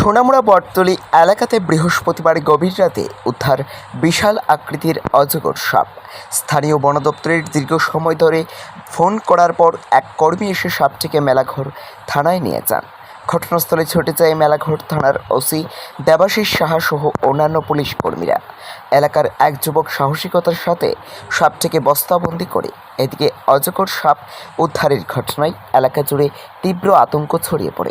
সোনামুড়া বটতলী এলাকাতে বৃহস্পতিবার গভীর রাতে উদ্ধার বিশাল আকৃতির অজগর সাপ। স্থানীয় বন দপ্তরের দীর্ঘ সময় ধরে ফোন করার পর এক কর্মী এসে সাপটিকে মেলাঘর থানায় নিয়ে যান। ঘটনাস্থলে ছুটে যায় মেলাঘর থানার ওসি দেবাশিস সাহা সহ অন্যান্য পুলিশ কর্মীরা। এলাকার এক যুবক সাহসিকতার সাথে সাপটিকে বস্তাবন্দি করে। এদিকে অজগর সাপ উদ্ধারের ঘটনায় এলাকা জুড়ে তীব্র আতঙ্ক ছড়িয়ে পড়ে।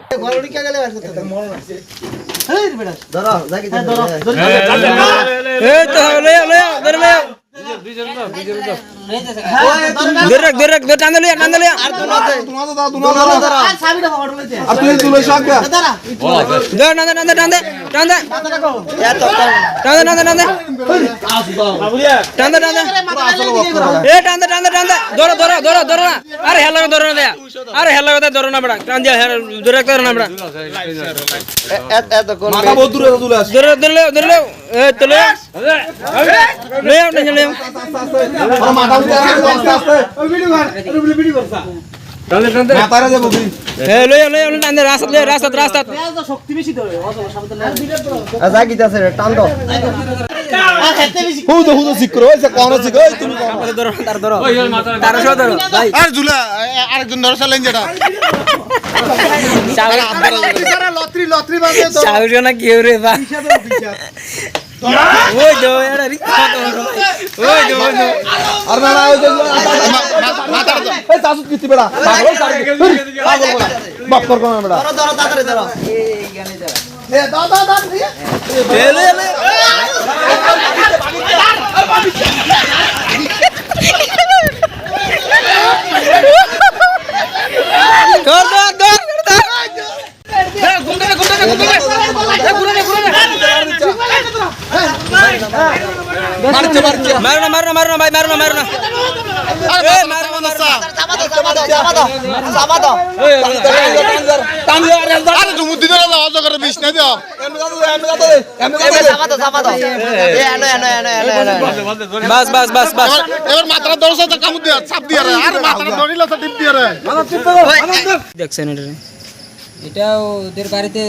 এটা ওদের বাড়িতে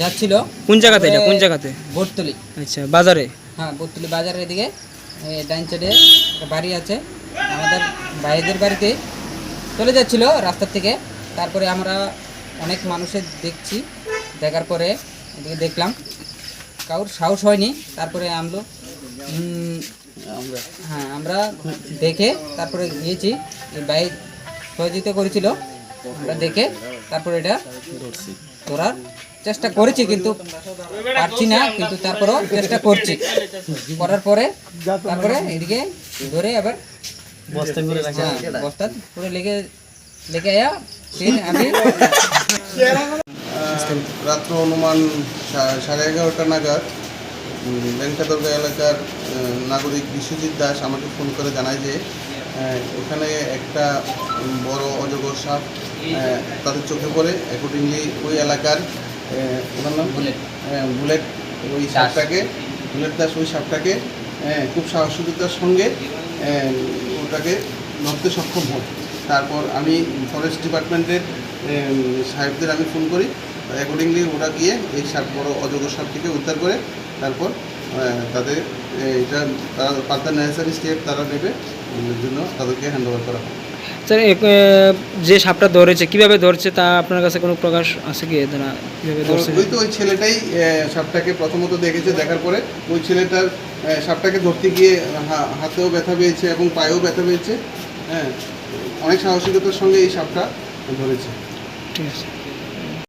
যাচ্ছিল। কোন জায়গাতে? এটা কোন জায়গাতে? বটতলী। আচ্ছা, বাজারে? হ্যাঁ, বটতলী বাজারের দিকে ডাইন সাইডে একটা বাড়ি আছে আমাদের ভাইদের বাড়িতে চলে যাচ্ছিল রাস্তার থেকে। তারপরে আমরা অনেক মানুষের দেখছি, দেখার পরে এদিকে দেখলাম কারোর সাহস হয়নি। তারপরে আমরা দেখে তারপরে গিয়েছি, ভাই সহযোগিতা করেছিল, আমরা দেখে তারপরে এটা ধরার চেষ্টা করেছি, কিন্তু পারছি না, কিন্তু তারপরেও চেষ্টা করছি। করার পরে তারপরে এদিকে ধরে আবার বস্তা পুরো লেগে আয়া আমি রাত্র অনুমান 11:30 নাগাদ লেঙ্কাদুর্গা এলাকার নাগরিক বিশ্বজিৎ দাস আমাকে ফোন করে জানায় যে ওখানে একটা বড় অজগর সাপ তাদের চোখে পড়ে। অ্যাকর্ডিংলি ওই এলাকার ওনার নাম বুলেট, ওই সাপটাকে বুলেট দাস ওই সাপটাকে খুব সাহসিকতার সঙ্গে ওটাকে ধরতে সক্ষম হয়। তারপর আমি ফরেস্ট ডিপার্টমেন্টের সাহেবদের আমি ফোন করি। অ্যাকর্ডিংলি ওরা গিয়ে এই সাপ বড় অজগর সাপটিকে উদ্ধার করে তারপর তাদের এটা তারা ফার্দার নেসেসারি স্টেপ তারা নেবে, এর জন্য তাদেরকে হ্যান্ড ওভার করা হয়। স্যার, যে সাপটা ধরেছে কিভাবে ধরছে তা আপনার কাছে কোনো প্রকাশ আছে কি? কিভাবে ধরছে? ওই তো ওই ছেলেটাই সাপটাকে প্রথমত দেখেছে, দেখার পরে ওই ছেলেটার সাপটাকে ধরতে গিয়ে হাতেও ব্যথা পেয়েছে এবং পায়েও ব্যথা পেয়েছে। হ্যাঁ, অনেক সাহসিকতার সঙ্গে এই সাপটা ধরেছে। ঠিক আছে।